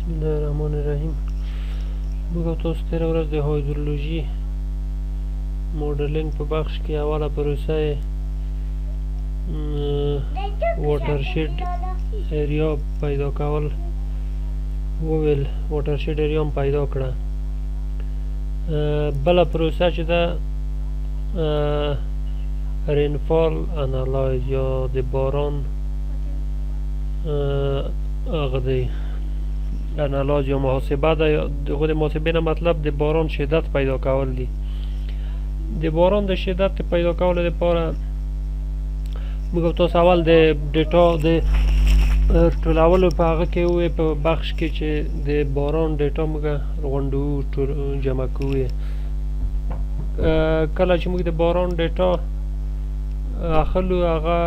بسم الله الرحمن الرحیم. موږ تاسو تېره ورځ د هایدرولوژي موډلینګ په بخش کې اوله پروسه واټرشید ایریا پیدا کول وویل. واټرشید ایریا هم پیدا کړه. بله پروسه چې ده رینفال انالایز یا د باران هغه دی انالایز یا محاسبه ده. د خود محاسبه نه مطلب د باران شدت پیدا کول دی. د باران د شدت پیدا کولو لپاره موږ تاسو اول د ډیټا د ټولولو په هغه کې وې په بخش کې چې د باران ډیټا موږ غونډو جمع کوو. کله چې موږ د باران ډیټا اخلو هغه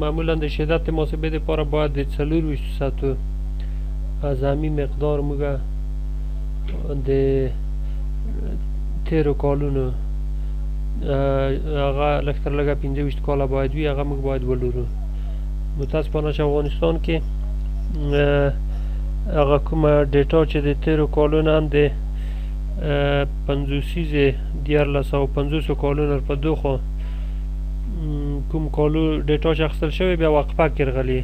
معمولا د شدت محاسبه لپاره باید د 24 ساعتو اعظمي مقدار موږ د تیرو کالونو هغه لږ تر لږه 25 کاله باید وي، هغه موږ باید ولرو. متاسفانه چې افغانستان کې هغه کومه ډیټا چې د تیرو کالونو هم د 1950 کالونو په دوخوا کوم کالو ډیټا چې اخیستل شوی بیا وقفه کې راغلي.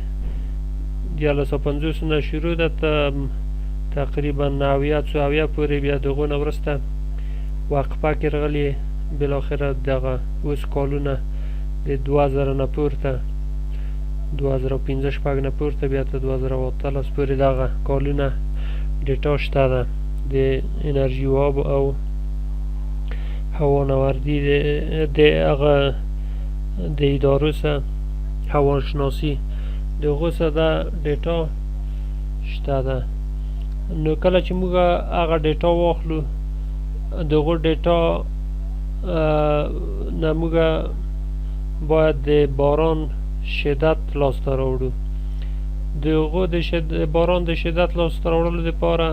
1950 نه شروع ده تقریبا 90 پورې، بیا دغه نه وروسته وقفه کې راغلي. بالاخره دغه اوس کالونه د 2000 نه پورته 2015 شپږ نه پورته بیا تر 2013 پورې دغه کالونه ډیټا شته ده د انرژي و آب او هوانوردي د هغه د ادارو څخه هواشناسي دغه څخه دا ډیټا شته ده. نو کله چې موږ هغه ډیټا واخلو دغه ډیټا نه موږ باید د باران شدت لاسته راوړو. دغه د باران د شدت لاسته راوړلو لپاره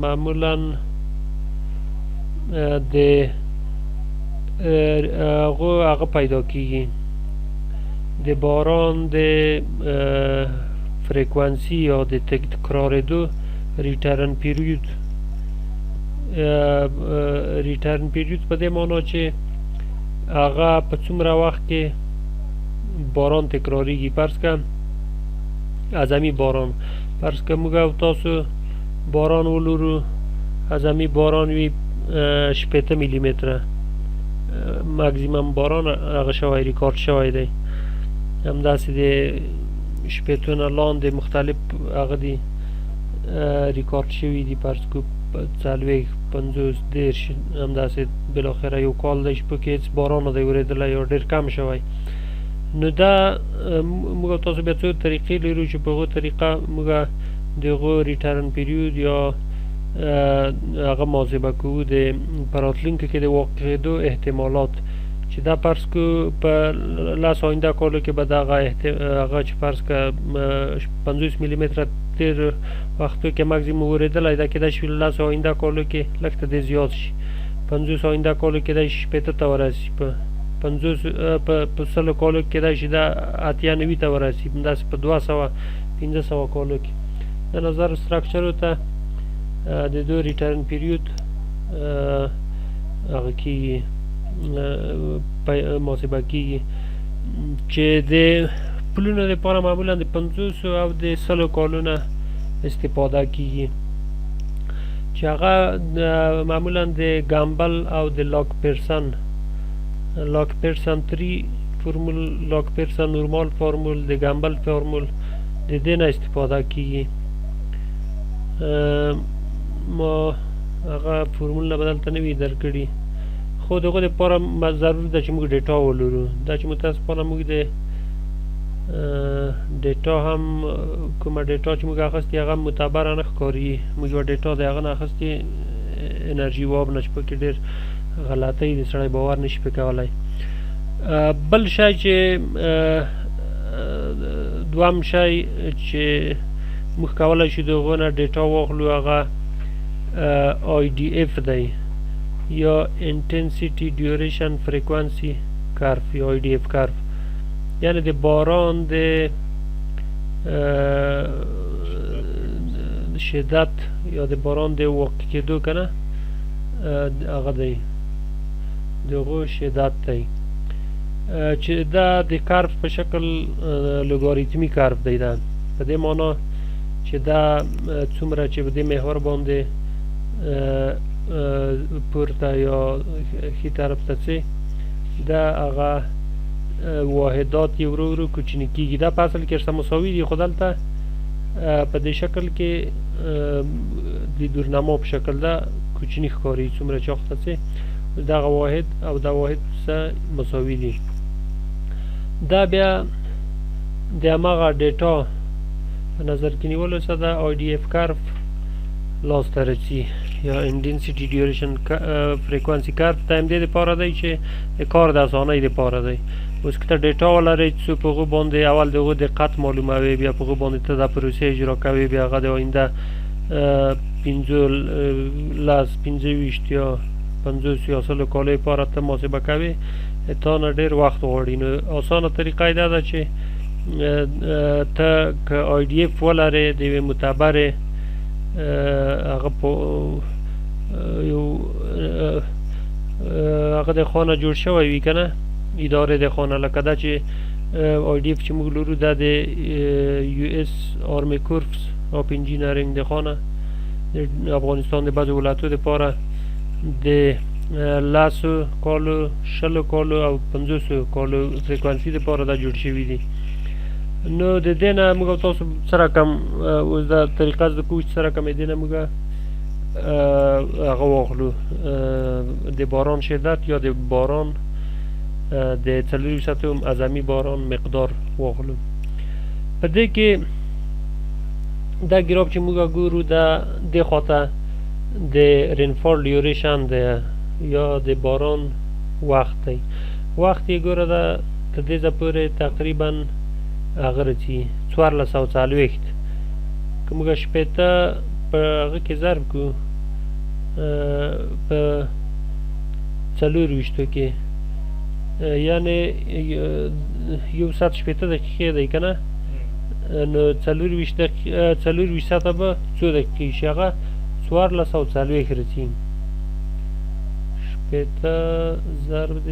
معمولا د هغه پیدا کیږي د باران د فریکوانسی یا د تکراریدو ریټرن پیریود. ریټرن پیریود په دې معنی چې هغه په څومره وخت کې باران تکراریږي. فرض که اعظمي باران، فرض که موږ او تاسو باران ولرو، اعظمي باران وي 80 میلی متره ماکسیمم باران هغه شوی ریکارد شوی دی. همداسې د 80 نه لاندې مختلف هغه دی ریکارد شوي دي. فرض کو 40 50 10 همداسې بالاخره یو کال دی چې پکې هېڅ باران نه دی اورېدلی یا ډېر کم شوی. نو دا موږ تاسو بیا څو طریقې لرو چې په هغو طریقه موږ د هغو ریټرن پیریود یا هغه محاسبه کوو د په راتلونکي کې د واقعېدو احتمالات چې دا فرض کو په 10 آینده کالو کې به دغه هغه چې فرض که 50 میلی متره تیر وختو کې ماکسیمم اورېدلی ده، کیدای شي 10 آینده کالو کې لږ ته ډېر زیات شي. 50 آینده کالو کیدای شي 80 ته ورسي، په 100 کالو کې کیدای شي دا 80 90 ته ورسي، همداسې په 200 500 کالو کې. د نظر سټرکچرو ته د دو ریټرن پیریود هغه کېږي محاسبه کېږي چې د پلونو لپاره معمولا د 50 او د 100 کالونه استفاده کېږي چې هغه معمولا د ګامبل او د لاک پیرسن 3 فرمول، لاک پیرسن نورمال فرمول، د ګامبل فرمول د دې نه استفاده کېږي. ما هغه فورمول نه بدلته نه وي درکړي، خو دغه لپاره ضروري ده چې موږ ډیټا ولرو. دا چې متاسفانه موږ د ډیټا هم کومه ډیټا چې موږ اخیستې هغه معتبره نه ښکاري. موږ یوه ډیټا د هغه نه اخیستې انرژي و آب نه چې پکې ډېر غلطۍ د سړی باور نشي پې کولی. بل شی چې دویم شی چې موږ کولی شو د هغو نه ډیټا واخلو هغه IDF دی یا انټنسیټي ډیوریشن فریکوانسي کرف یا IDF کرف، یعنی د باران د شدت یا د باران د واقع کېدو کنه هغه دی دغه شدت دی چې دا د کارف په شکل لوگاریتمی کارف دی دا په دې معنا چې دا څومره چې په دې محور باندې پورته یا ښي طرف ته ځي دا هغه واحدات یې ورو ورو کوچني کېږي دا په اصل کې ورسره مساوي دي خو دلته په دې شکل کې د دورنما په شکل دا کوچني ښکاري څومره چې وخت ځي دغه واحد او دا واحد سره مساوي دي دا بیا د هماغه ډیټا په نظر کې نیولو سره د IDF کارف لاسته راځي یا انډنسټي ډیوریشن فریکوانسي کارف د همدې دپاره دی چې د کار د اسانۍ دپاره دی اوس که ته ډیټا ولرئ څو په هغو باندې اول د هغو دقت معلوموې بیا په هغو باندې ته دا پروسې اجرا کوې بیا هغه د آینده 15 یا 50 یا 100 کالو لپاره ته محاسبه کوې تا نه ډېر وخت غواړي نو اسانه طریقه یې دا ده چې ته که IDF ولرې د یوې معتبرې هغه په یو هغه د خانه جوړ شوی وي که نه ادارې د خانه لکه دا چې IDF چې موږ لرو دا د US Army Corps of Engineering د خانه د افغانستان د بعضو ولایتو دپاره د 10 کالو 20 کالو او 50 کالو فریکوانسي دپاره دا جوړ شوي دي نو د دې نه موږ تاسو سره کم اوس دا طریقه زده کوو چې سره کم د دې نه موږ هغه واخلو د باران شدت یا د باران د 400 اعظمي باران مقدار واخلو په دې کې دا ګراف چې موږ ګورو دا د خاطر د رینفال ډیوریشن دی یا د باران وخت دی وخت یې ګوره دا تر دې ځایه پورې تقریبا هغه راځي 1440 که موږ شپېته په هغه کې ضرب کړو په 4 کې یعنې 100 دقیقې دی که نه نو 4 ساعته به 2 دقیقې شي هغه 1440 راځي شپېته ضرب د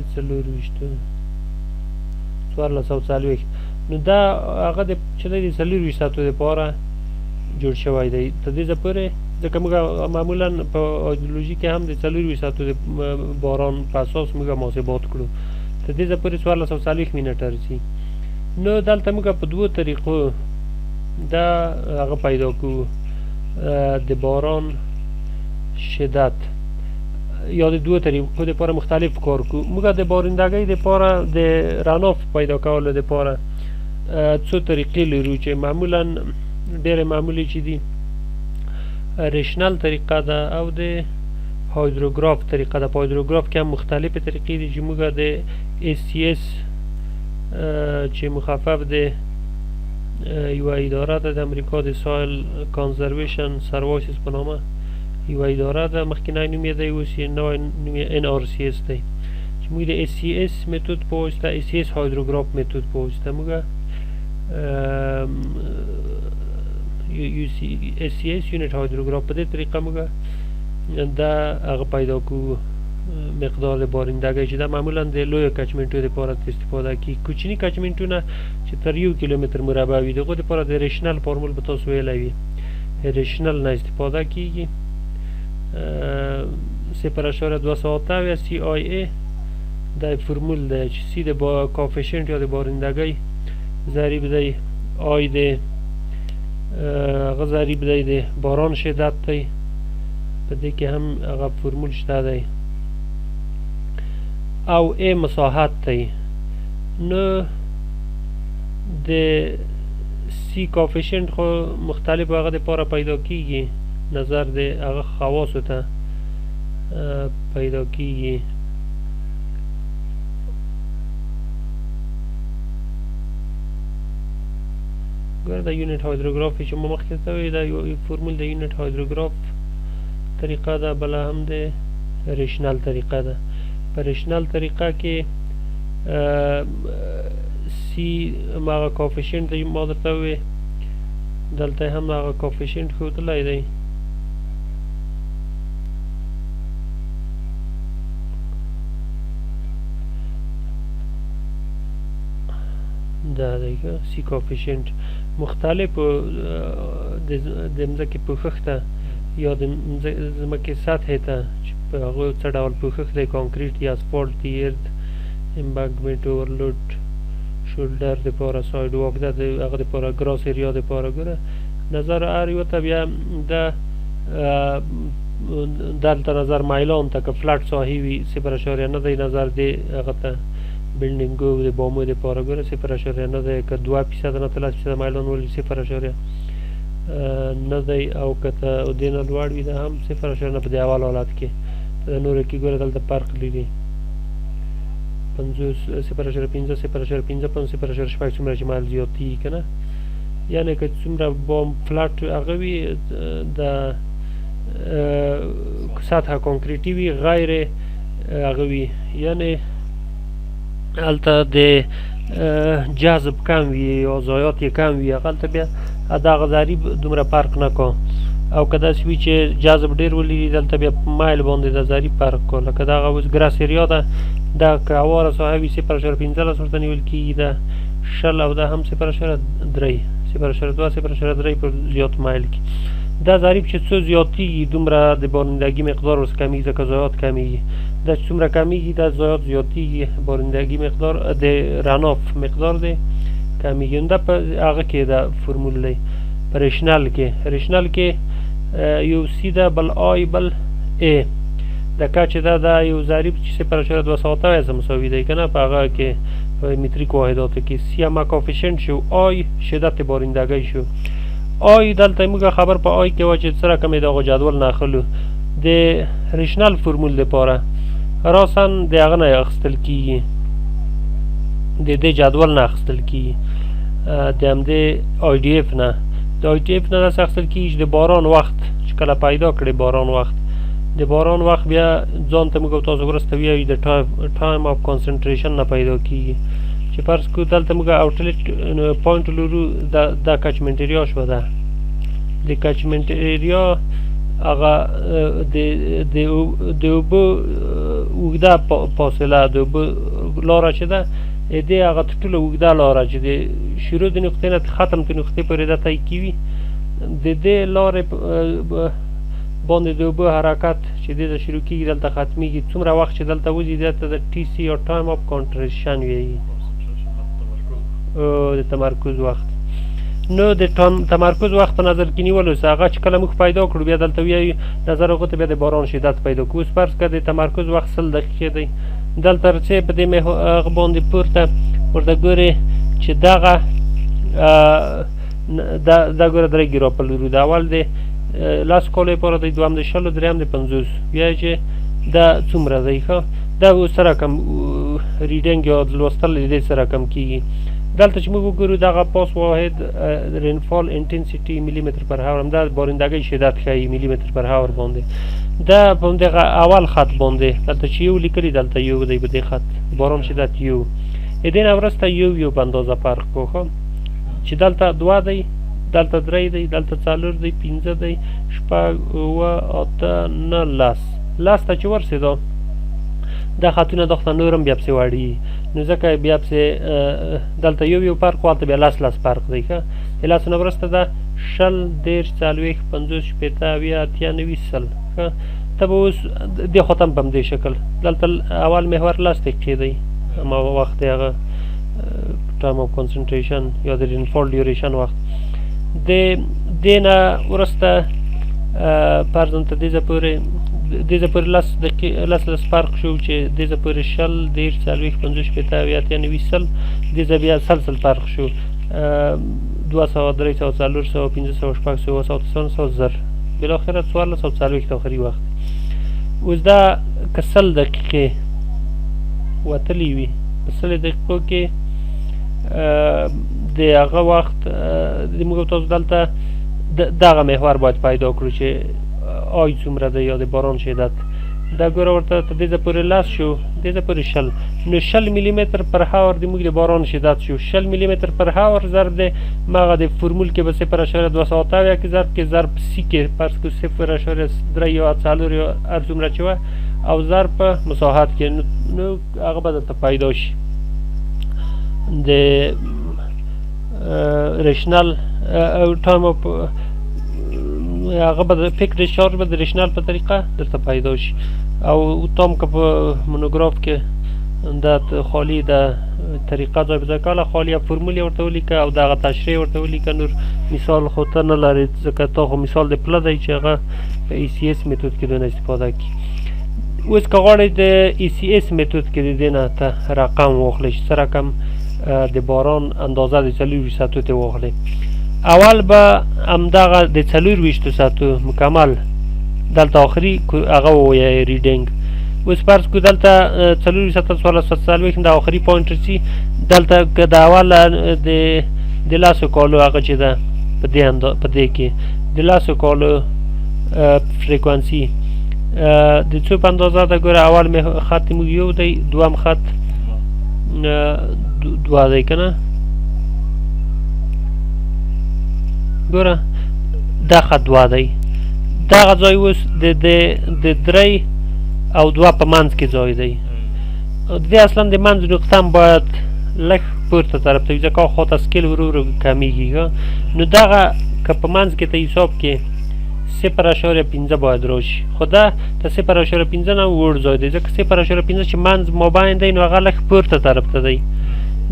1440 نو دا هغه د چې دی 4 ساعتو دپاره جوړ شوی دی تر دې ځایه پورې ځکه موږ معمولا په هایدرولوژي کې هم د 4 ساعتو د باران په اساس موږ محاسبات کړو تر دې ځایه پورې 1440 منټه راځي نو دلته موږ په دوو طریقو دا هغه پیدا کړو د باران شدت یا د دوو طریقو دپاره مختلف کار کړو موږ د بارندګۍ دپاره د رناف پیدا کولو دپاره څو طریقې لرو چې معمولا ډېرې معمولي چې دي ریشنل طریقه ده او د هایدروګراف طریقه ده په هایدروګراف کې هم مختلفې طریقې دي چې موږ د SCS چې مخفف د یوه اداره ده د امریکا د سایل کانزرویشن سروایسز په نامه یوه اداره ده مخکینی نوم یې دی اوس یې نوی نوم یې NRCS دی چې موږ د SCS میتود په واسطه SCS هایدروګراف میتود په واسطه موږ SCS یونټ هایدروګراف په دې طریقه موږ دا هغه پیدا کوو مقدار د بارندګۍ چې دا معمولا د لویو کچمنټو دپاره استفاده کیږي کوچني کچمنټونه چې تر 1 کیلومتر مربع وي د هغو دپاره د ریشنل فارمول به تاسو ویلی وي ریشنل نه استفاده کیږي 0.227 CIA دا فرمول دی چې سی د کافیشنټ یا د بارندګۍ ضریب دی آی دی هغه ضریب دی د باران شدت دی په دې کې هم هغه فرمول شته دی او A مساحت دی نو د سی کافیشنټ خو مختلف هغه دپاره پیدا کیږي نظر د هغه خواصو ته پیدا کیږي ګوره دا یونټ هایدروګراف چې ما مخکې ته ویل دا یو فرمول د یونټ هایدروګراف طریقه ده بله هم د ریشنل طریقه ده په ریشنل طریقه کې سی هغه کافیشنټ ما درته وویل دلته هم هغه کوفیشینټ ښودلی دی دا دی که سی کوفیشینټ مختلف د مځکې پوښښ ته یا د ځمکې سطحې ته چې په هغو څه ډول پوښښ دی کانکریټ یا اسفالټ دی ارد امبانکمنټ اورلوډ شولډر دپاره سایډ واک دا د هغه دپاره ګراس ایریا دپاره ګوره نظر هر یو ته بیا د دلته نظر میلان ته که فلټ ساحې وي 0.9 دی نظر دی هغه ته بلډینګو د بامو دپاره ګوره 0.9 دی که 2% نه 3% میلان ولري 0.9 دی او که ته دې نه لوړ وي دا هم 0.9 په دې اول حالت کې د نورو کې ګوره دلته فرق لري 50 0.5 0.5 0.6 څومره چې مایل زیاتېږي که نه یعنې که څومره بام فلټ هغه وي د سطحه کانکریټي وي غیر هغه وي یعنې هلته د جذب کم وي یا ضایعات یې کم وي هغلته بیا دغه ضریب دومره فرق نه کا او که داسې وي چې جذب ډېر ولري دلته بیا په مایل باندې د ضریب فرق کا لکه دغه اوس ګراس ایریا ده دا که هواره ساحه وي 0.15 ورته نیول کېږي دا 20 او دا هم 0.3 0.2 0.3 په زیات مایل کې دا ضریب چې څو زیاتېږي دومره د بارندګي مقدار ورس کمیږي ځکه ضایعات کمیږي دا چې څومره کمیږي دا ضایعات زیاتېږي بارندګي مقدار د رناف مقدار دی کمیږي دا په هغه کې دا فرمول دی په ریشنل کې یو سی ده بل آی بل ای د کچې دا یو ضریب چې 0.2 مساوي دی که نه په هغه کې په متریک واحداتو کې سی هم کوفیشینټ شو آی شدت بارندګۍ شو آی دلته موږ خبر په آی کې وه چې څه رقم یې د هغه جدول نه اخلو د ریشنل فرمول دپاره راساً د هغه نه اخیستل کېږي د دې جدول نه اخیستل کېږي د همدې آی ډي اف نه د آی ډي اف نه داسې اخیستل کېږي چې د باران وخت چې کله پیدا کړې باران وخت د باران وخت بیا ځان ته موږ او تاسو وروسته ویایو د ټایم اف کنسنټریشن نه پیدا کېږي چې فرض کړو دلته موږ اوټلیټ پوینټ لرو دا کچمنټ ایریا شوه ده د کچمنټ ایریا هغه د اوبه اوږده فاصله د اوبه لاره چې ده دې هغه تر ټوله اوږده لاره چې د شروع د نقطې نه ختم د نقطې پورې دا طی کېوي د دې لارې باندې د اوبه حرکت چې دې ته شروع کېږي دلته ختمیږي څومره وخت چې دلته وځي دې ته د ټي سي یا ټایم اف کنټریشن ویایي د تمرکز وخت نو د تمرکز وخت په نظر کې نیولو سه هغه چې کله موږ پیدا کړو بیا دلته ویایو نظر هغو ته بیا د باران شدت پیدا کړو اوس فرض کړه د تمرکز وخت 10 دقیقې دی دلته رسې په دې هغه باندې پورته ورته ګورې چې دغه دا ګوره 3 ګراپل لرو د اول دی 10 کالو لپاره دی دویم د 20 دریم د 50 بیا چې دا څومره دی ښه دا اوس څه رقم ریډینګ یا لوستل د دې څه رقم کېږي دلته چې موږ وګورو دغه پاس واحد رینفال انټنسیټي میلیمتر پر هاور همدا بارندګۍ شدت ښیي میلیمتر پر هاور باندې دا په همدغه اول خط باندې دلته چې یو لیکلي دلته یو دی په دې خط باران شدت یو د دې نه وروسته یو په اندازه فرق کوو ښه چې دلته 2 دی دلته 3 دی دلته 4 دی 5 دی 6 7 8 9 10 ته چې ورسېدو دا خطونه دغه نور هم بیا پسې واړي نو ځکه بیا پسې دلته یو فرق والته بیا 10 فرق دی ښه د 10 نه وروسته دا 20 30 40 50 60 70 80 90 سل ښه ته به اوس دې خوا ته هم په همدې شکل دلته اول محور 10 دقیقې دی اما وخت دی هغه ټایم اف کنسنټریشن یا د رینفال ډیوریشن وخت د دې نه وروسته فرضاً ته دې ځای پورې 10 فرق شو چې دې ځای پورې 20 30 40 50 60 70 80 90 سل دې ځای بیا سل فرق شو 200 300 400 500 600 700 زر بالاخره 1440 آخري وخت اوس دا که 100 دقیقې وتلی وي په 100 دقیقو کې د هغه وخت د موږ تاسو دلته دغه محور باید پیدا کړو چې آی څومره دی یا د باران شدت دا ګوره ورته تر دې ځای پورې لاس شو دې ځای پورې شل نو 60 ملي متر پر هاور د موږ د باران شدت شو 60 ملي متر پر هاور ضرب د مغه د فرمول کې به 0.270 کې ضرب سی کې فرض کړو 0.3 یا 4 یا هر څومره چې وه او ضرب په مساحت کې نو هغه به درته پیدا شي د ریشنل ټایم اف هغه به د پیک ډیسچارج به د ریشنل په طریقه درته پیدا شي او تام که په مونوګراف کې د خالی د طریقه ځای په ځای کاله خالی فرمول ورته ولیکه او دغه تشریح ورته ولیکه نور مثال خو ته نه لرې ځکه تا خو مثال د پله دی چې هغه په ای سی اس میتود کې دونه استفاده کړي اوس که غواړئ د ای سی اس میتود کې د دې نه ته رقم واخلئ چې څه رقم د باران اندازه د 4 ساعتو ته واخلئ اول به همدغه د 24 ساعتو مکمل دلته آخري هغه ووایه ریډینګ اوس فرض کړو دلته 4 ساعته 1440 د آخري پوینټ رسي دلته که د اول د لاسو کالو هغه چې ده په دې کې د لاسو کالو فریکوانسي د څو په اندازه ده ګوره اول خط موږ یو دی دوم خط 2 دی که نه ګوره دا خط 2 دی دغه ځای اوس د 3 او 2 په منځ کې ځای دی د اصلا د منځ نقطه هم باید لږ پورته طرف ته وي ځکه هغه خواته سکیل ورو ورو کمیږي نو دغه که په منځ کې ته حساب کې 0.5 باید راشي خو دا ته 0.5 نه وړ ځای دی ځکه 0.5 چې منځ مابین دی نو هغه لږ پورته طرف ته دی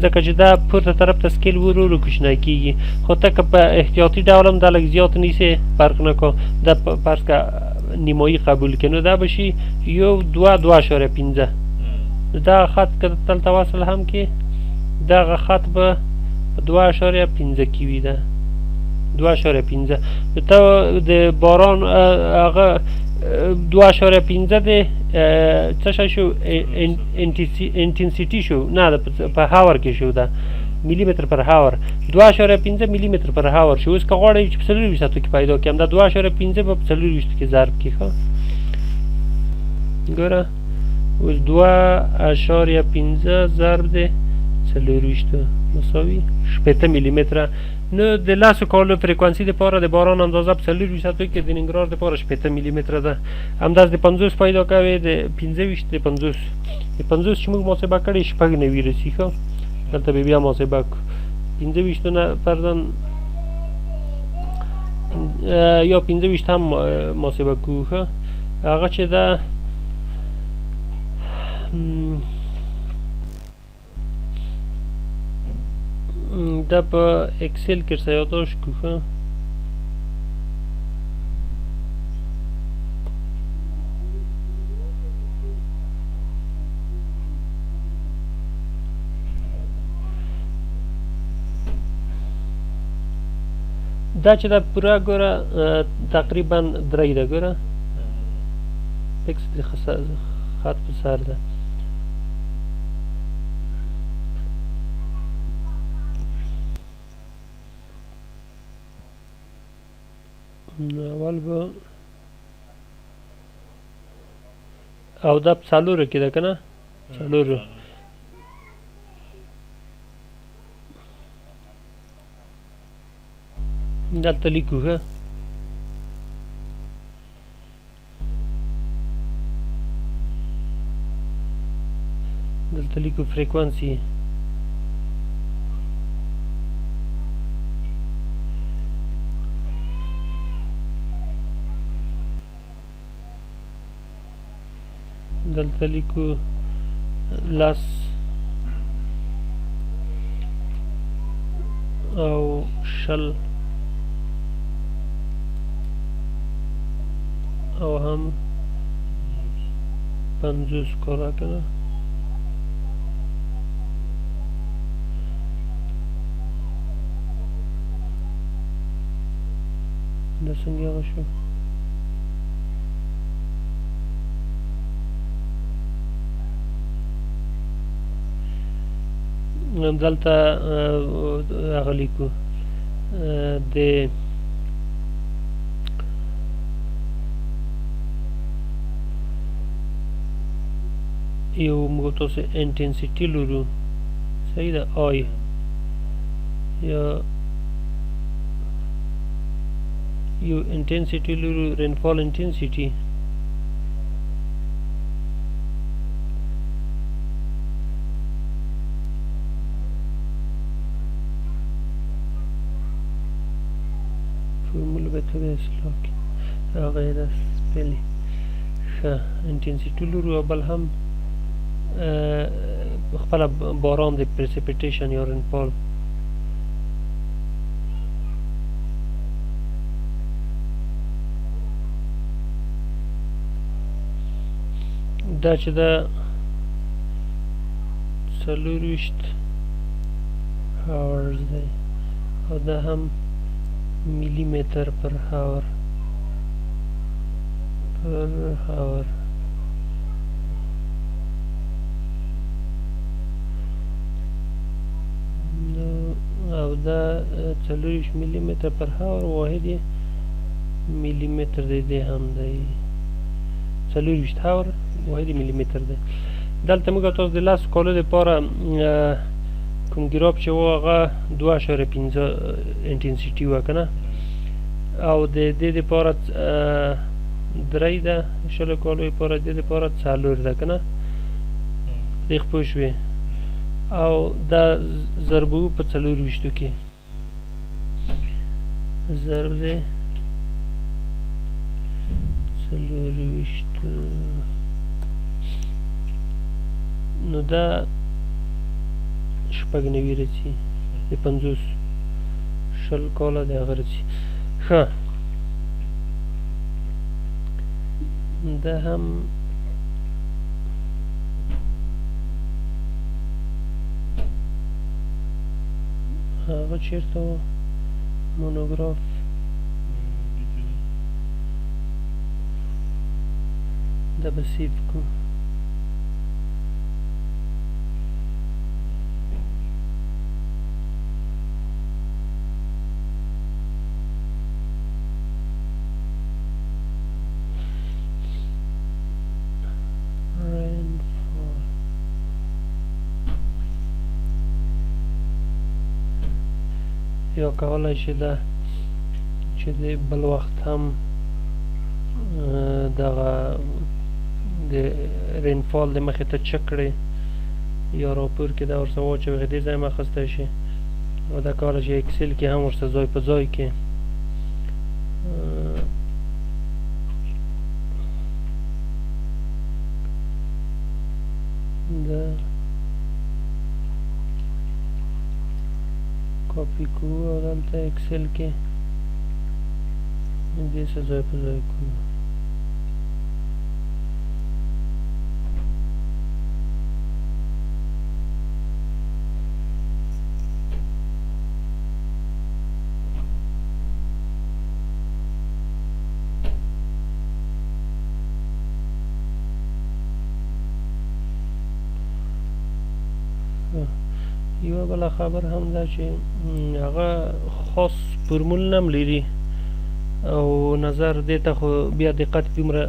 ځکه چې دا پورته طرف ته سکیل ورو ورو کوچنی کېږي خو ته که په احتیاطي ډول هم دا لږ زیات نیسې فرق نه کو دا فرض که نیمایي قبول کړي نو دا به شي 2.5 دغه خط که دلته وصل هم کې دغه خط به 2.5 کې وي ده 2.5 ته د باران هغه 2.5 د څه شی شو انټنسیټي شو نه په هاور کې شو ده ملي متر پر هاور 2.5 ملي متر پر هاور شو اوس که غواړئ چې په 4 ساعتو کې پیدا کړم دا 2.5 به په 4 کې ضرب کړي ښه ګوره اوس 2.5 ضرب د 4 مساوي 80 ملي متره نو د لاسو کالو فریکوانسي دپاره د باران اندازه په 4 ساعتو کې د ننګرهار دپاره 80 ملي متره ده همداسې د 50 پیدا کوې د 25 د 50 چې موږ محاسبه کړې 9 رسي ښه دلته به بیا محاسبه کړو 25 نه فرضاً یا 25 هم محاسبه کړو ښه هغه چې ده دا په اکسل کې ورته یادداشت کړو ښه دا چې دا پوره ګوره تقریبا 3 ده ګوره پکس د خط په سر ده اول به او دا په 4 کې ده که نه 4 دلته لیکو ښه دلته لیکو فریکوانسي دلته لیکو لاس او شل او هم 50 کاره کنه دا څنګه هغه شو دلته هغه لیکو د یو موږ تاسو انټنسټي لرو صحیح ده آی یا یو انټنسټي لرو رینفال انټنسټي فرمول به ته اصلاح کړي هغه یې داسې سپلي ښه انټنسټي لرو او بل هم خپله باران د پرسیپیټیشن یا رینفال دا چې دا 40 هاورز دی او دا هم ملي متر پر هاور او دا 40 ملي متر پر هاور واحد ملي متر دی هم دی 40 هاور واحد ملي متر دی دلته موږ تاسو د لاس کالو لپاره کوم ګراب چې و هغه 2.5 انټنسټي وه که نه او د دې دپاره 3 ده شلو کالو لپاره د دې دپاره 4 ده که نه دې پوه شوې او دا ضرب په 40 کې ضرب دی 40 نو دا 90 راځي د 50 شل کاله د هغه راځي ښه دا هم هغه چېرته و مونوګراف دا به سیف کړو یا کولای شي دا چې د بل وخت هم دغه د رینفال د مخې ته چک کړئ یا راپور کې دا ورسره واچوئ دې ځای هم اخیستی شي او دا کولای شي اکسل کې هم ورسره ځای په ځای کې دا کاپی کوو او دلته اکسل کې دې څه ځای په ځای کوو یوه بله خبر هم ده چې هغه خاص فرمول هم لري او نظر دې ته خو بیا دقت دومره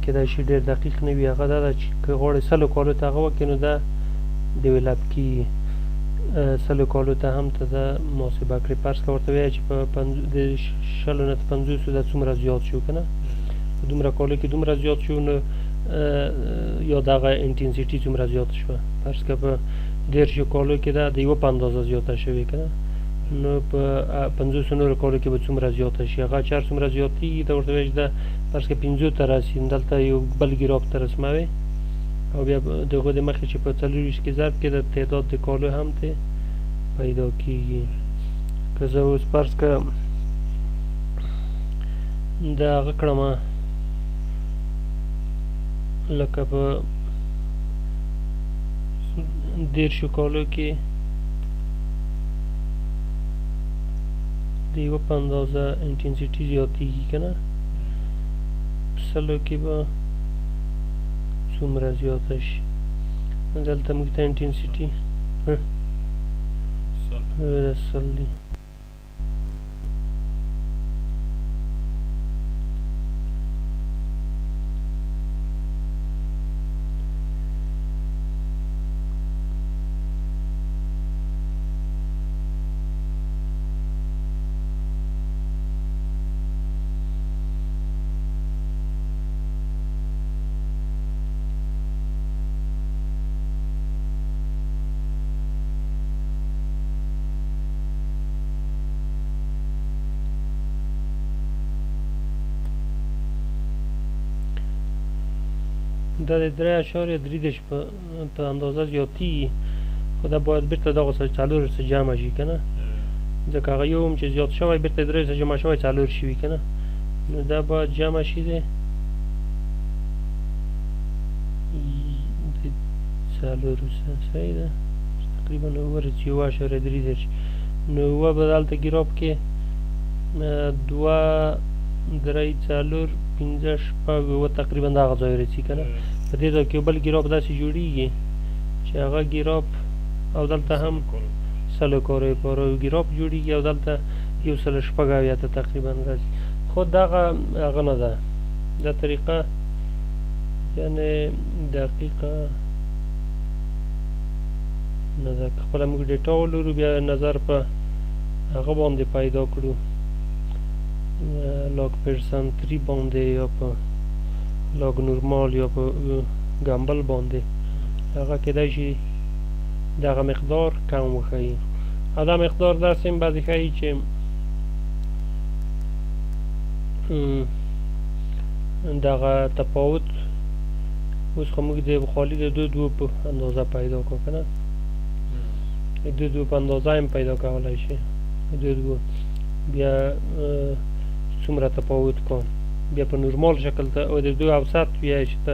کیدای شي ډېر دقیق نه وي هغه دا ده چې که غواړې 100 کالو ته هغه وکړې نو دا ډیولپ کېږي 100 کالو ته هم ته دا محاسبه کړې فرض که ورته ووایه چې په 20 نه 50 دا څومره زیات شو که نه په دومره کالو کې دومره زیات شو نو یا دغه انټنسټي څومره زیات شوه فرض که په 10 کالو کې دا د 1 په اندازه زیاته شوې که نه نو په 50 نورو کالو کې به څومره زیاته شي هغه چې هر څومره زیاتېږي ته ورته وایي چې دا فرض که 50 ته رسي دلته یو بل ګراف ته رسموي او بیا د هغو د مخې چې په 40 کې ضرب کې د تعداد د کالو هم ته پیدا کېږي که زه اوس فرض که د هغه کړمه لکه په 10 کالو کې د 1 په اندازه انټنسټي زیاتېږي که نه په 100 کې به څومره زیاته شي دلته موږ ته انټنسټي 100 دی دا د 3.3 په اندازه زیاتېږي، خو دا باید بېرته دغه 4 سره جمع شي که نه، ځکه هغه یو هم چې زیات شوی بېرته 3 سره جمع شوی 4 شوي که نه، نو دا باید جمع شي د 4 سره. صحیح ده، تقریبا ورسي 7.3 نو اوه به دلته ګراب کې 2 3 4 5 6 اوه تقریبا دغه ځای رسي که نه. په دې ځای کې بل ګراب داسې جوړېږي چې هغه ګراب او دلته هم 100 کارو پاره ګراب جوړېږي او دلته 1.6 تقریبا راځي، خو دغه هغه نه ده، دا طریقه یعنې دقیقه نه ده. که خپله موږ ډیټا ولرو بیا نظر په هغه باندې پیدا کړو، لاګ پرسنټري باندې یا په لاګ نورمال یا په ګامبل باندې، هغه کېدای شي دغه مقدار کم وښیي، او دا مقدار داسې هم بعضې ښیي چې دغه تفاوت اوس خو موږ د خالي د دوه په اندازه پیدا کړو که نه، دوه په اندازه هم پیدا کولی شي، دوه بیا څومره تفاوت کړو، بیا په نورمال شکل ته او د دوه اوسط ویای چې ته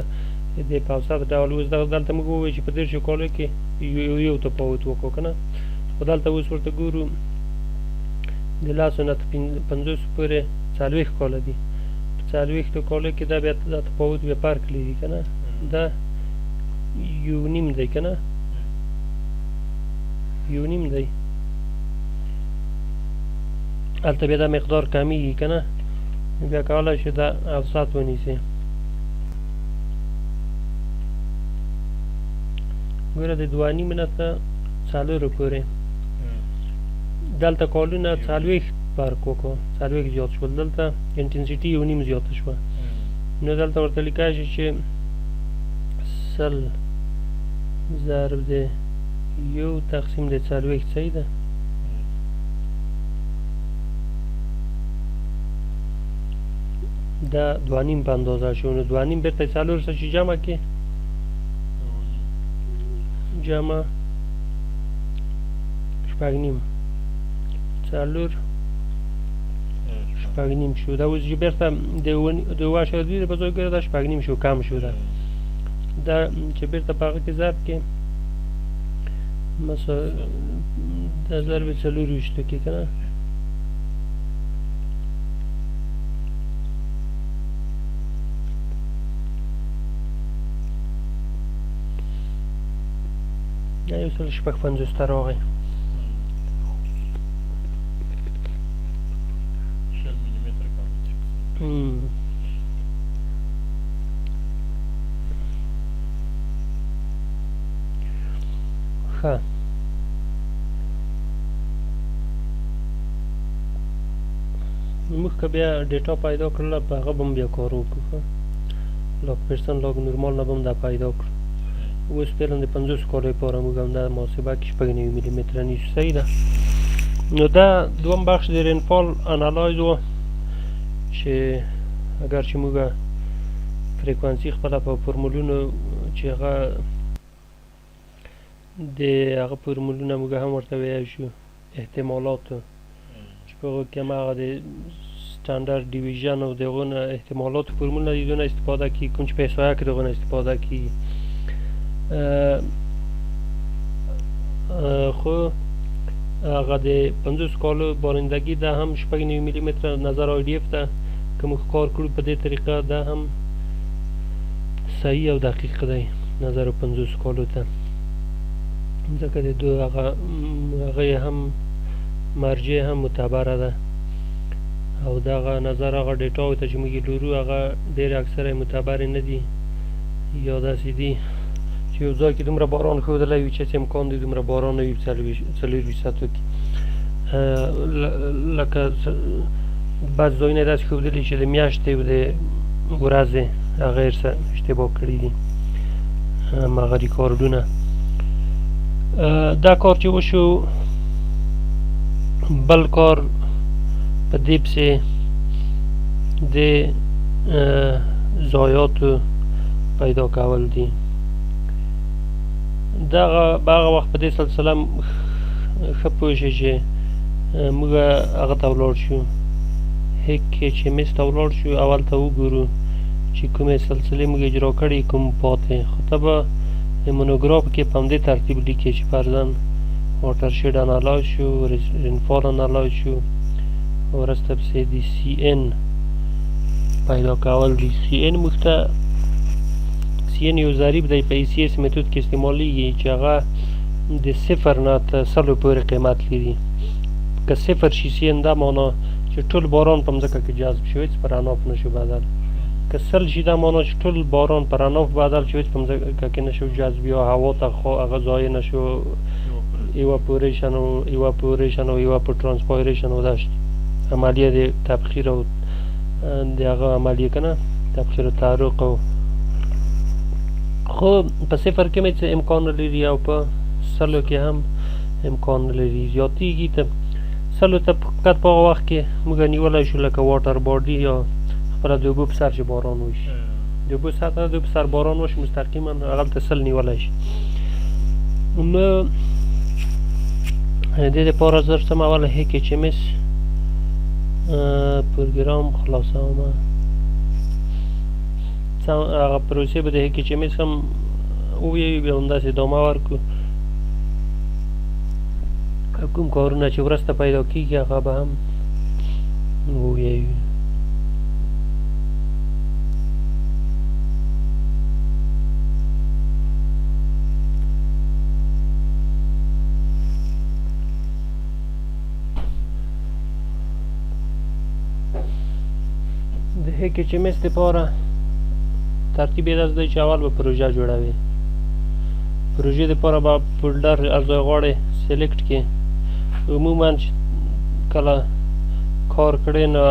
د په اوسط ډول. اوس دلته موږ ووایو چې په 10 کالو کې یو تفاوت وکړو که نه، خو دلته اوس ورته ګورو د 10 نه 50 پورې 40 کاله دي، په 40 کالو کې دا بیا دا تفاوت بیا فرق لري که نه، دا 1.5 دی که نه، 1.5 دی، هلته بیا دا مقدار کمیږي که نه، بیا کولی شي دا اوسط ونیسي. ګوره د 2.5 نه ته 4 پورې دلته کالونه 40 فرق وکړو، 40 زیات شول، دلته انټنسیټي 1.5 زیاته شوه، نو دلته ورته لیکلی شي چې 100 ضرب د 1 تقسیم د 40. صحیح ده، دا 2.5 په اندازه شو، نو 2.5 بېرته 4 سره چې جمع کړې جمع 6.5 4 6.5 شو، دا اوس چې بېرته د 2.2 په ځای کې دا 6.5 شو، کم شو، دا چې بېرته په هغه کې ضرب کې مثلا دا ضرب 24 کې که نه، دا 1.50 ته راغی. ښه، موږ که بیا ډیټا پیدا کړله په هغه به هم بیا کار وکړو، لاګ پرسن لاګ نورمال نه به هم دا پیدا کړو. اوس فعلا د 50 کالو لپاره موږ هم دا محاسبه کې 9.9 ملي متره نیسو. صحیح ده، نو دا دوم بخش د رینفال انالایز و چې اگر چې موږ فریکوانسي خپله په فورمولونو چې هغه د هغه فورمولونه موږ هم ورته ویلی شو، احتمالاتو چې په هغو کې هم هغه د سټنډرډ ډیویژن او د هغو نه احتمالاتو فورمولونه د دې نه استفاده کړي، کوم چې په احصایه کې د هغو نه استفاده کړي. خو هغه د 50 کالو بارندگی دا هم 9.9 ملي متره نظر IDF ته که موږ کار کړو په دې طریقه دا هم صحیح او دقیق دی نظر 50 کالو ته، ځکه د دوی هغه هم مرجع هم معتبره ده او دغه نظر هغه ډیټاو ته چې موږ یې لرو هغه ډېر اکثره معتبرې نه دي، یا داسې دي چې یو ځای کې دومره باران ښودلی وي چې هېڅ امکان دی دومره باران نه وي په 4 ساعتو کې، لکه بعض ځایونه یې داسې ښودلي چې د میاشتې او د ورځې هغه یې اشتباه کړي دي هماغه ریکارډونه. دا کار چې وشو، بل کار په دې پسې د ضایعاتو پیدا کول دي. دغه وخت په دې سلسله ښه پوه شئ چې موږ هغه ته ولاړ شو، hec-hms ته ولاړ شو. اول ته وګورو چې کومې سلسلې موږ اجرا کړي، کوم پاتې. خو ته به د مونوګراف کې په همدې ترتیب لیکې چې فرضاً واټر شید انالایز شو، رینفال انالایز شو، وروسته پسې د CN پیدا کول دي. CN موږ ته CN یو ضریب دی په ECS میتود کې استعمالیږي چې هغه د 0 نه تر 100 پورې قیمت لري. که 0 شي CN دا معنا چې ټول باران په مځکه کې جذب شو، هېڅ په رڼاف نشو بدل. که 100 شي دا معنا چې ټول باران په رڼاف بدل شو، هېڅ په مځکه کې نشو جذب، یا هوا ته هغه ضایع نشو، ایواپوریشن او ایواپوترانسپایریشن و داشت عملیه د تبخیر او د هغه عملیه کنه تبخیر و تحرق. او خو په 0 کې مې څه امکان نه لري او په 100 کې هم امکان نه لري. زیاتېږي ته 100 ته فقط په هغه وخت کې موږ نیولی شو لکه واټر باډي یا خپله د اوبو په سر چې باران وشي، د اوبو سطحه د اوبو په سر باران وشي مستقیما هغلته 100 نیولی شي. نو د دې دپاره زه رسم اول hec-hms پروګرام خلاصومه. هغه پروسې به د hec-hms هم وویو، بیا همداسې ادامه ورکړو. کوم کارونه چې وروسته پیدا کېږي هغه به هم وویو. د hec-hms دپاره ترتیب یې داسې دی چې اول به پروژه جوړوي. پروژې دپاره به فولډر ارزای غواړې سلیکټ کړې. عموما چې کله کار کړی نو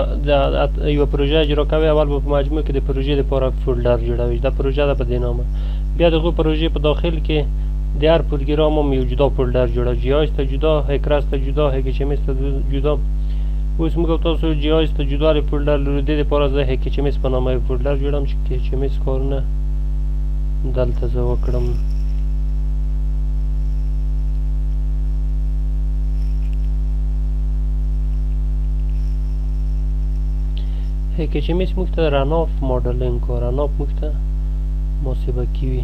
یوه پروژه اجرا کوي، اول به په مجموع کې د پروژې دپاره فولډر جوړوي. دا پروژه ده په دې نامه. بیا د هغو پروژې په داخل کې د هر پروګرام هم یو جدا فولډر جوړوي. GIS ته جدا، hec-ras ته جدا، hec-hms ته جدا. اوس موږ تاسو GIS ته جدا فولډر لرو. دې دپاره زه hec-hms په نامه یو فولډر جوړوم چې hec-hms کارونه دلته زه وکړم. hec-hms موږ ته رڼاف ماډلینګ کو، رڼاف موږ ته محاسبه کوي.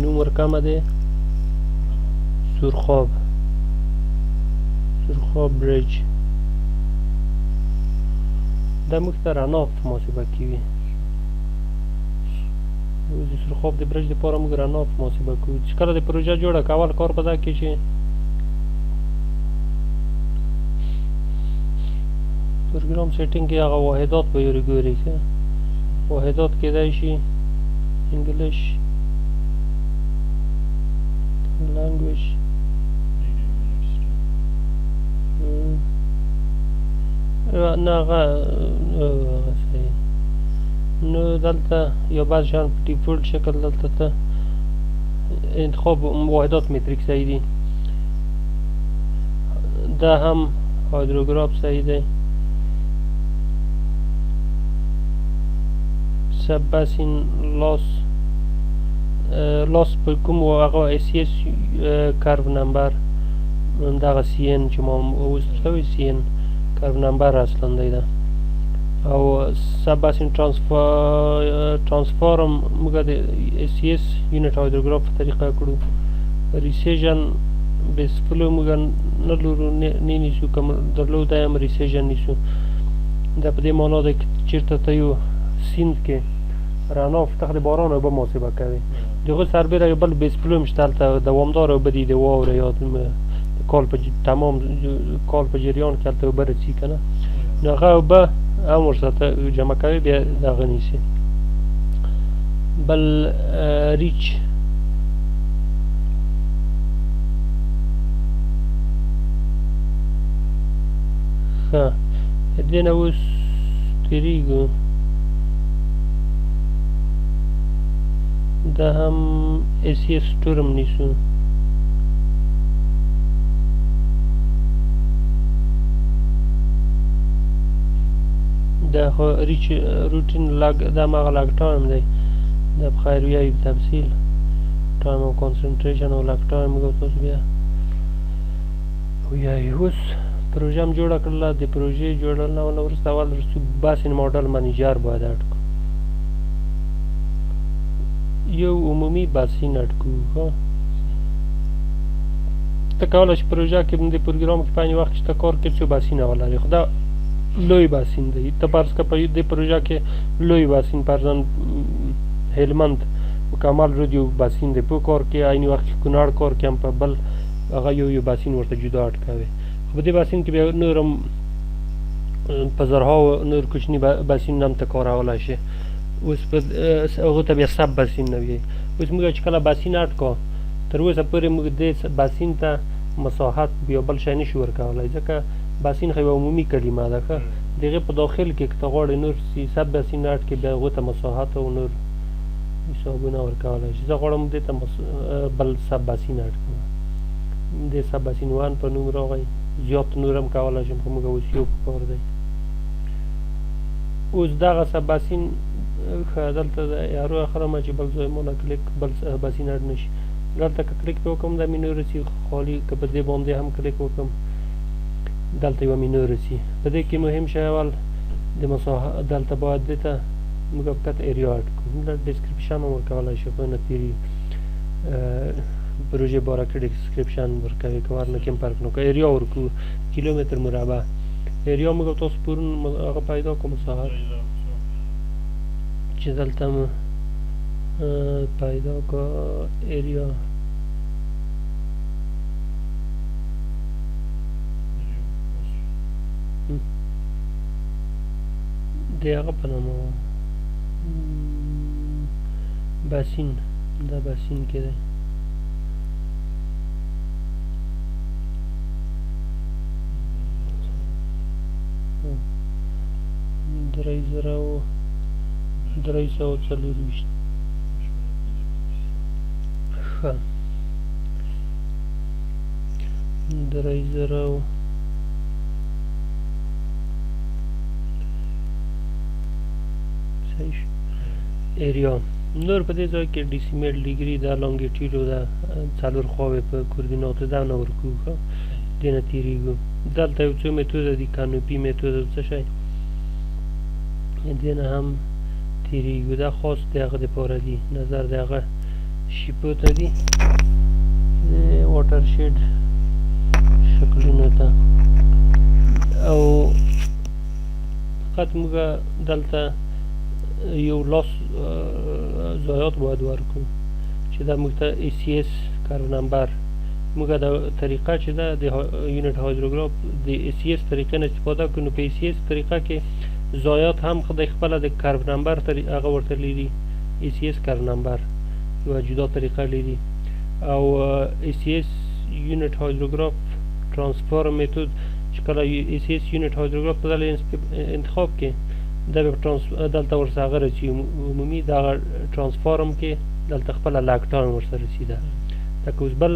نوم ورکمه دی سرخاب بریج. دا موږ ته رڼاف محاسبه کوي. د سرخاب د برج دپاره موږ رڼاف محاسبه کوو. چې کله د پروژه جوړه که اول کار په دا کې چې پروګرام سیټینګ کې هغه واحدات به یې ګوري که واحدات کیدای شي انګلیش لانګویج نه هغه صحیح. نو دلته یا بعض شیان په ډیفولټ شکل دلته ته انتخاب واحدات متریک صحیح دي. دا هم هایدروګراف صحیح دی. سببسین لاس په کوم هغه ECS کرو نمبر دغه CN چې ما اوس درته وایي CN کرو نمبر اصلا دی ده. او سببسین ترانسفارم موږ د ECS یونټ هایدروګراف په طریقه کړو. ریسیژن بیس فلو موږ نه لرو، نه نیسو، که درلودی هم ریسیژن نیسو. دا په دې معنا دی که چېرته ته یو سیند کې رڼاف ته د باران اوبه محاسبه کوي، د هغو سربیره یو بل بیس فلو هم شته، هلته دوامداره اوبه دي، د واورې یا د کال په تمام کال په جریان کې هلته اوبه رسي که نه، نو هغه اوبه هم ورسره جمع کوي، بیا دغه نیسي. بل ریچ ښه دې نه اوس تېرېږو. دا هم ECS ټورم نیسو. دا خو ریچ روټین لاګ دا هماغه لاګ ټایم دی دا په خیر ویایو تفصیل ټایم او کانسنټریشن او لک ټایم موږ تاسو بیا ویایو. اوس پروژه هم جوړه کړله. د پروژې جوړولو نه وروسته اول باسین ماډل منیجر باید اډ کړو. یو عمومي باسین اډ کړو. ته کولی شي پروژه کې د پروګرام کې په عین وخت چې ته کار کوې څو باسینه ولرې، خو دا لوی باسین دی. ته فرض کړه په دې پروژه کې لوی باسین فرضاً هلمند مکمل رود یو باسین دی، په کار کې عین وخت کې کونړ کار کې هم په بل هغه یو باسین ورته جدا اډ کوې. خو په دې باسین کې بیا نور هم په زرهاو نور کوچني باسینونه هم ته کارولی شي. اوس په هغو ته بیا سب باسینونه وایي. اوس موږ چې کله باسین اډ کړو تر اوسه پورې موږ دې باسین ته مساحت بیا بل شی نشو ورکولی، ځکه باسین خو یوه عمومي کلمه ده. ښه د هغې په داخل کې که ته غواړې نور سب باسین اډ کړې بیا هغو ته مساحت او نور حسابونه ورکولی شي. زه غواړم دې ته بل سب باسین اډ کړم. دې سب باسین 1 په نوم راغی. زیات نور هم کولی شم خو موږ اوس یو په کار دی. اوس دغه سب باسین ښه دلته د یارو اخرمه چې بل ځای مانه کلیک بل باسین اډ نه شي. دلته که کلیک پې وکړم دا مې نه رسي خالي، که په دې باندې هم کلیک وکړم دلته یوه مې نه رسي. په دې کې مهم شی اول د مساحت دلته باید دې ته موږ فقط ایریا اډ کړو. ډسکریپشن هم ورکولی شو خو نه تیري پروژې باره کې ډسکریپشن ورکوي که ورنه کې هم فرق نه کوي. ایریا ورکړو کیلومتر مربع. ایریا موږ تاسو پرون هغه پیدا کړو مساحت چې دلته مو پیدا کړه ایریا د هغه په نامه باسین. دا باسین کې دی. درې سوه څلورویشت. ښه 3000 ایریا. نور په دې ځای کې ډیسیمیل ډیګري دا لانګیټیوډ او دا څلور خواوې په کوردیناتو دا نه ورکوو. ښه دې نه تېرېږو. دلته یو څو میتوده دي، کانوپي میتود او څه شی دې نه هم تېرېږو. دا خاص د هغه دپاره دي، نظر د هغه شیپو ته دي، واټر شیډ شکلونو ته. او فقط موږ دلته یو لاس ضایعات باید ورکړو چې دا موږ ته ای سی اس کرو نمبر. موږ دا طریقه چې ده د یونټ هایدروګراف د ای سی اس طریقې نه استفاده کړو. نو په ای سی اس طریقه کې ضایعات هم خدای خپله د کرو نمبر هغه ورته لري. ای سی اس کرو نمبر یوه جدا طریقه لري. او ای سی اس یونټ هایدروګراف ترانسفارم میتود چې کله ای سی اس یونټ هایدروګراف ته دلته انتخاب کې دا به دلته ورسره هغه رسي عمومي دغه ترانسفارم کې دلته خپله لک ټایم ورسره رسېده. لکه اوس بل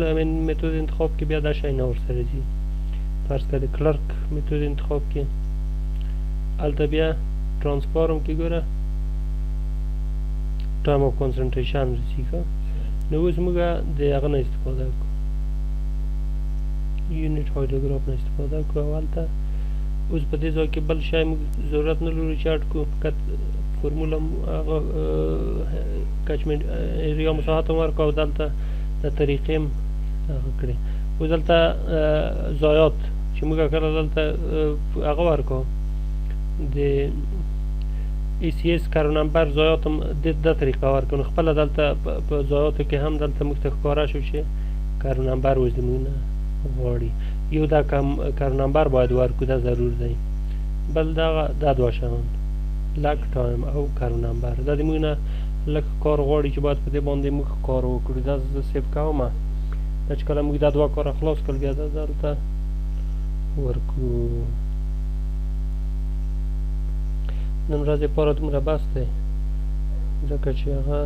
میتود انتخاب کې بیا دا شی نه ورسره رسي. فرض کړه د کلرک میتود انتخاب کې هلته بیا ترانسفارم کې ګوره ټایم اف کانسنټریشن رسي. ښه نو اوس موږ د هغه نه استفاده کړو، یونټ هایدروګراف نه استفاده کړو. او هلته اوس په دې ځای کې بل شی موږ ضرورت نه لرو چې اډ کړو، فقط فورموله هغه کچمنټ ایریا مساحت هم ورکړو او دلته د طریقې هم هغه کړې. اوس دلته ضایعات چې موږ کله دلته هغه ورکړو د ای سی اس کرو نمبر ضایعات هم دا طریقه ورکړو. نو خپله دلته په ضایعاتو کې هم دلته موږ ته ښکاره شو چې کرو نمبر اوس د موږ نه غواړي. یو دا کرو نمبر باید ورکړو، دا ضرور دی. بل دغه دا دوه شیان لک ټایم او کرو نمبر دا د موږ نه لږ کار غواړي چې باید په دې باندې موږ کار وکړو. دا زه سیف کومه. دا چې کله موږ دا دوه کاره خلاص کړل بیا دا دلته ورکړو. نن ورځې لپاره دومره بس دی ځکه چې هغه